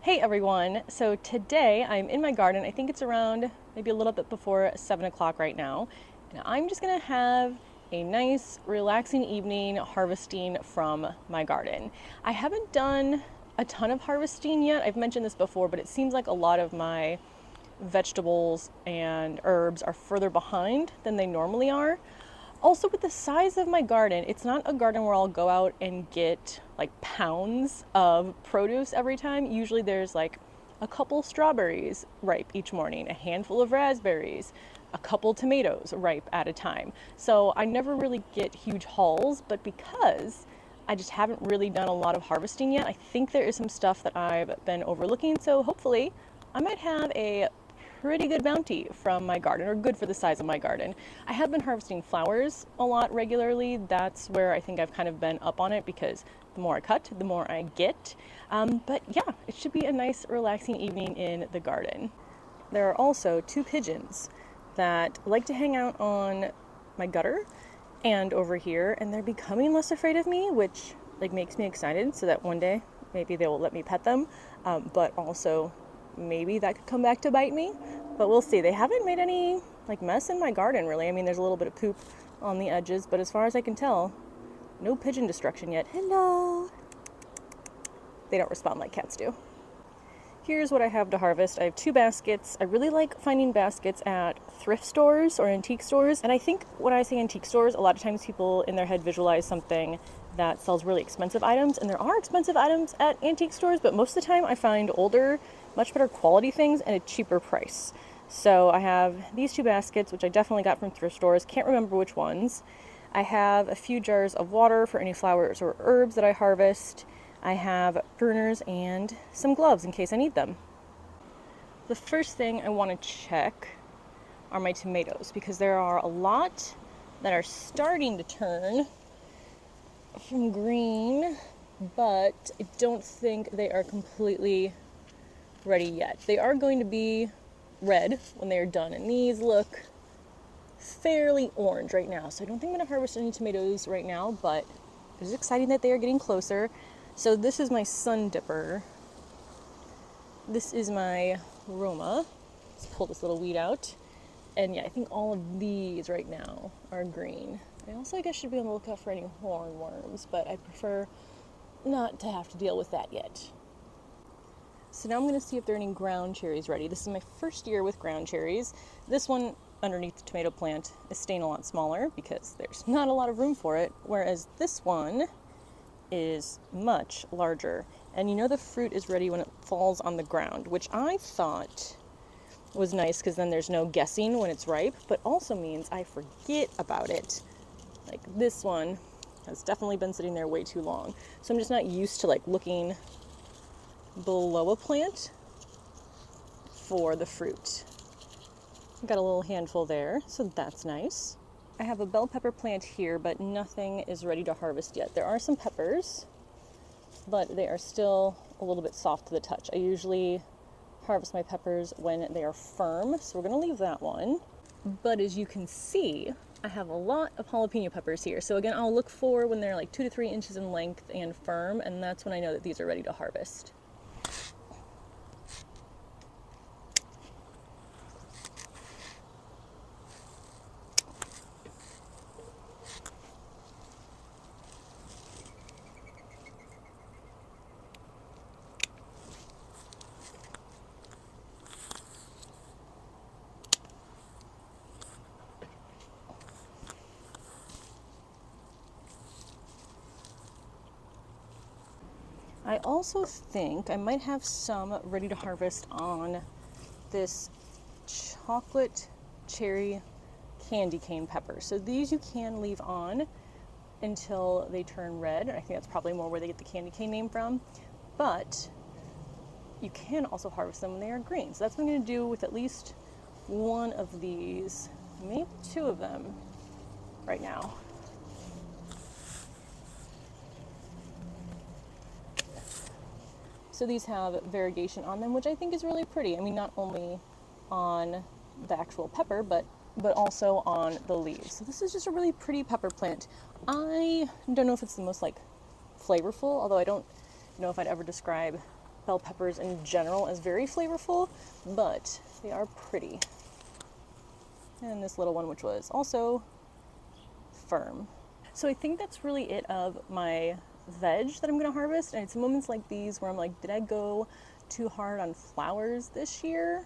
Hey everyone, so today I'm in my garden. I think it's around maybe a little bit before 7 o'clock right now. And I'm just gonna have a nice, relaxing evening harvesting from my garden. I haven't done a ton of harvesting yet. I've mentioned this before, but it seems like a lot of my vegetables and herbs are further behind than they normally are. Also, with the size of my garden, it's not a garden where I'll go out and get like pounds of produce every time. Usually there's like a couple strawberries ripe each morning, a handful of raspberries, a couple tomatoes ripe at a time. So I never really get huge hauls, but because I just haven't really done a lot of harvesting yet, I think there is some stuff that I've been overlooking. So hopefully I might have a pretty good bounty from my garden, or good for the size of my garden. I have been harvesting flowers a lot regularly. That's where I think I've kind of been up on it because the more I cut, the more I get. But yeah, it should be a nice, relaxing evening in the garden. There are also two pigeons that like to hang out on my gutter and over here, and they're becoming less afraid of me, which like makes me excited so that one day maybe they will let me pet them. But also maybe that could come back to bite me, but we'll see. They haven't made any like mess in my garden really. I mean, there's a little bit of poop on the edges, but as far as I can tell, no pigeon destruction yet. Hello. They don't respond like cats do. Here's what I have to harvest. I have two baskets. I really like finding baskets at thrift stores or antique stores. And I think when I say antique stores, a lot of times people in their head visualize something that sells really expensive items. And there are expensive items at antique stores, but most of the time I find older, much better quality things at a cheaper price. So I have these two baskets, which I definitely got from thrift stores. Can't remember which ones. I have a few jars of water for any flowers or herbs that I harvest. I have pruners and some gloves in case I need them. The first thing I want to check are my tomatoes because there are a lot that are starting to turn from green, but I don't think they are completely ready yet. They are going to be red when they are done, and these look fairly orange right now. So I don't think I'm going to harvest any tomatoes right now, but it's exciting that they are getting closer. So this is my sun dipper. This is my Roma. Let's pull this little weed out. And yeah, I think all of these right now are green. I also, I guess, should be on the lookout for any hornworms, but I prefer not to have to deal with that yet. So now I'm going to see if there are any ground cherries ready. This is my first year with ground cherries. This one underneath the tomato plant is staying a lot smaller because there's not a lot of room for it, whereas this one is much larger. And you know the fruit is ready when it falls on the ground, which I thought was nice because then there's no guessing when it's ripe, but also means I forget about it. Like this one has definitely been sitting there way too long. So I'm just not used to like looking below a plant for the fruit. I've got a little handful there, so that's nice. I have a bell pepper plant here, but nothing is ready to harvest yet. There are some peppers, but they are still a little bit soft to the touch. I usually harvest my peppers when they are firm, so we're going to leave that one. But as you can see, I have a lot of jalapeno peppers here. So again, I'll look for when they're like 2 to 3 inches in length and firm, and that's when I know that these are ready to harvest. I also think I might have some ready to harvest on this chocolate cherry candy cane pepper. So these you can leave on until they turn red. And I think that's probably more where they get the candy cane name from. But you can also harvest them when they are green. So that's what I'm going to do with at least one of these, maybe two of them right now. So these have variegation on them, which I think is really pretty. I mean, not only on the actual pepper, but also on the leaves. So this is just a really pretty pepper plant. I don't know if it's the most like flavorful, although I don't know if I'd ever describe bell peppers in general as very flavorful, but they are pretty. And this little one, which was also firm. So I think that's really it of my veg that I'm gonna harvest, and it's moments like these where I'm like, did I go too hard on flowers this year?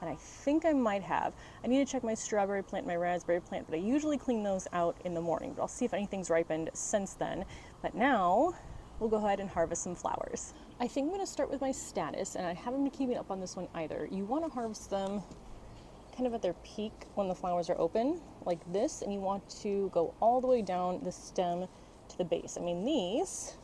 And I think I might have. I need to check my strawberry plant, my raspberry plant, but I usually clean those out in the morning, but I'll see if anything's ripened since then. But now we'll go ahead and harvest some flowers. I think I'm gonna start with my status, and I haven't been keeping up on this one either. You wanna harvest them kind of at their peak when the flowers are open, like this, and you want to go all the way down the stem to the base. I mean, these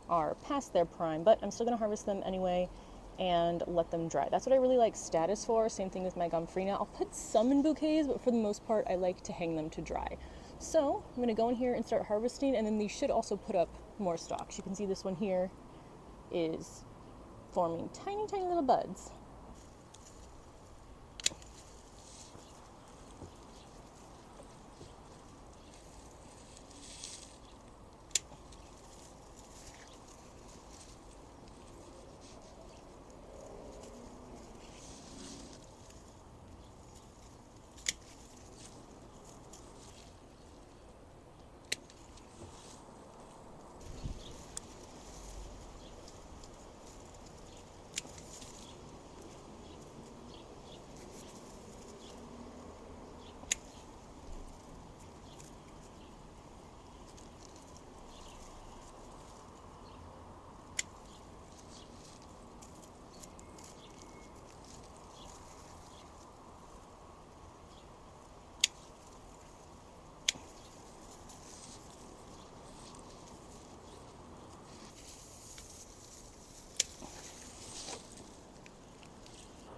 are past their prime, but I'm still gonna harvest them anyway and let them dry. That's what I really like status for. Same thing with my gomphrena. I'll put some in bouquets, but for the most part, I like to hang them to dry. So I'm gonna go in here and start harvesting, and then these should also put up more stalks. You can see this one here is forming tiny, tiny little buds.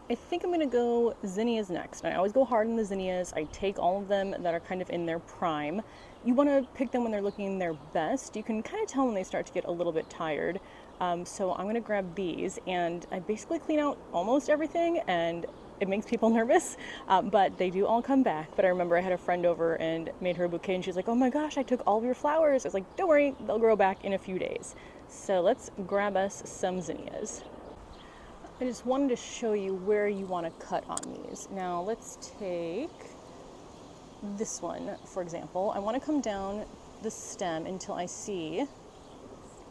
I think I'm gonna go zinnias next. I always go hard in the zinnias. I take all of them that are kind of in their prime. You wanna pick them when they're looking their best. You can kind of tell when they start to get a little bit tired. So I'm gonna grab these, and I basically clean out almost everything, and it makes people nervous, but they do all come back. But I remember I had a friend over and made her a bouquet, and she's like, oh my gosh, I took all of your flowers. I was like, don't worry, they'll grow back in a few days. So let's grab us some zinnias. I just wanted to show you where you want to cut on these. Now let's take this one, for example. I want to come down the stem until I see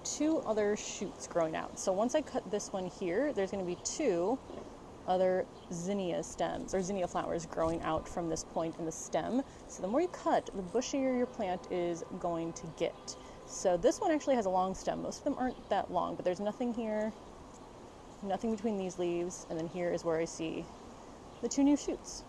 2 other shoots growing out. So once I cut this one here, there's going to be 2 other zinnia stems or zinnia flowers growing out from this point in the stem. So the more you cut, the bushier your plant is going to get. So this one actually has a long stem. Most of them aren't that long, but there's nothing here. Nothing between these leaves, and then here is where I see the 2 new shoots.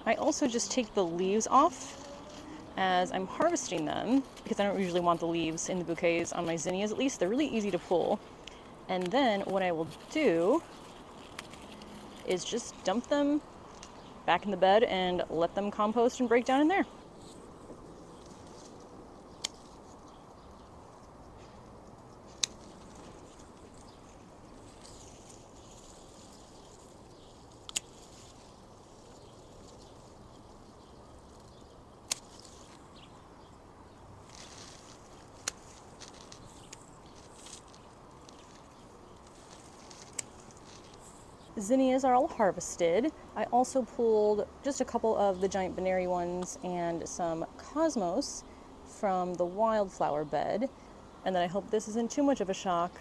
I also just take the leaves off as I'm harvesting them, because I don't usually want the leaves in the bouquets on my zinnias. At least they're really easy to pull. And then what I will do is just dump them back in the bed and let them compost and break down in there. Zinnias are all harvested. I also pulled just a couple of the giant Benary ones and some cosmos from the wildflower bed. And then I hope this isn't too much of a shock,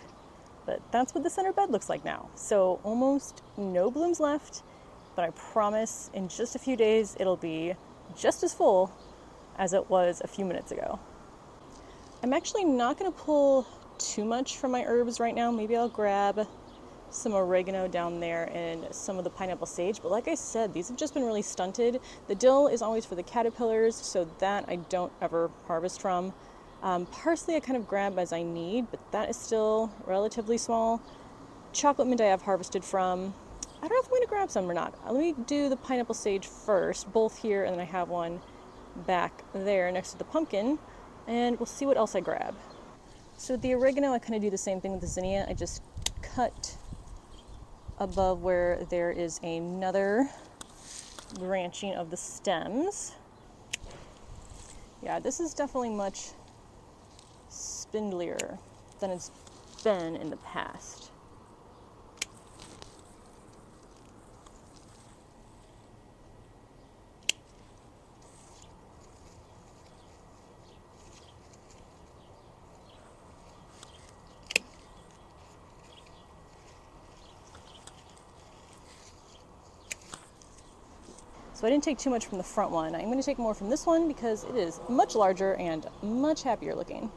but that's what the center bed looks like now. So almost no blooms left, but I promise in just a few days it'll be just as full as it was a few minutes ago. I'm actually not going to pull too much from my herbs right now. Maybe I'll grab some oregano down there and some of the pineapple sage, but like I said, these have just been really stunted. The dill is always for the caterpillars, so that I don't ever harvest from. Parsley I kind of grab as I need, but that is still relatively small. Chocolate mint I have harvested from. I don't know if I'm going to grab some or not. Let me do the pineapple sage first, both here, and then I have one back there next to the pumpkin, and we'll see what else I grab. So with the oregano, I kind of do the same thing with the zinnia. I just cut above where there is another branching of the stems. Yeah, this is definitely much spindlier than it's been in the past. So I didn't take too much from the front one. I'm going to take more from this one because it is much larger and much happier looking.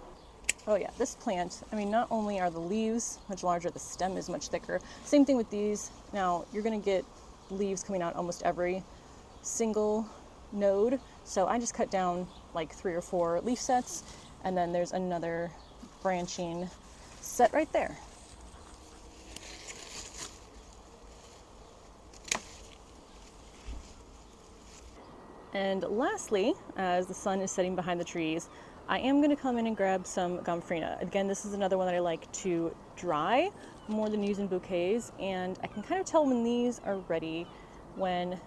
Oh yeah, this plant, I mean, not only are the leaves much larger, the stem is much thicker. Same thing with these. Now, you're going to get leaves coming out almost every single node. So I just cut down like 3 or 4 leaf sets, and then there's another branching set right there. And lastly, as the sun is setting behind the trees, I am going to come in and grab some gomphrena. Again, this is another one that I like to dry more than use in bouquets, and I can kind of tell when these are ready when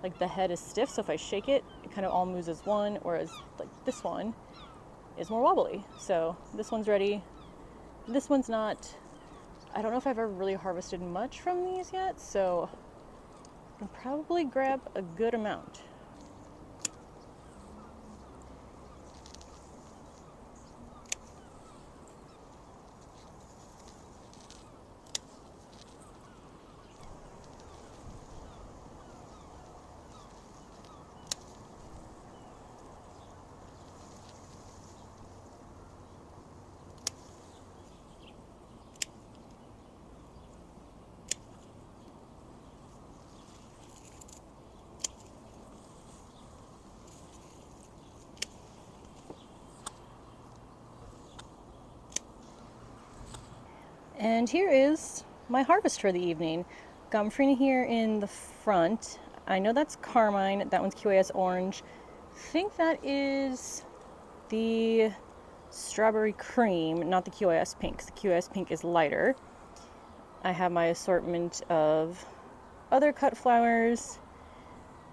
like the head is stiff, so if I shake it, it kind of all moves as one, whereas like this one is more wobbly. So this one's ready. This one's not. I don't know if I've ever really harvested much from these yet, so I can probably grab a good amount. And here is my harvest for the evening. Gomphrena here in the front. I know that's carmine. That one's QAS orange. I think that is the strawberry cream, not the QAS pink. The QAS pink is lighter. I have my assortment of other cut flowers.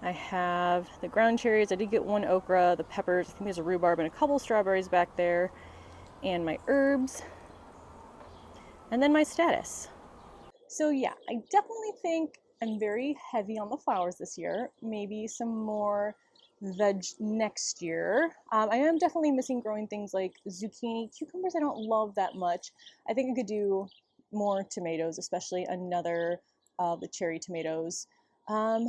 I have the ground cherries. I did get 1 okra, the peppers. I think there's a rhubarb and a couple strawberries back there. And my herbs. And then my status. So yeah, I definitely think I'm very heavy on the flowers this year. Maybe some more veg next year. I am definitely missing growing things like zucchini. Cucumbers I don't love that much. I think I could do more tomatoes, especially another of the cherry tomatoes. Um,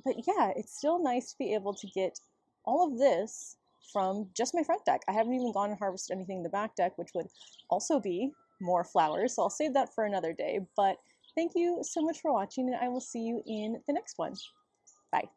but yeah, it's still nice to be able to get all of this from just my front deck. I haven't even gone and harvested anything in the back deck, which would also be more flowers, so I'll save that for another day. But thank you so much for watching, and I will see you in the next one. Bye.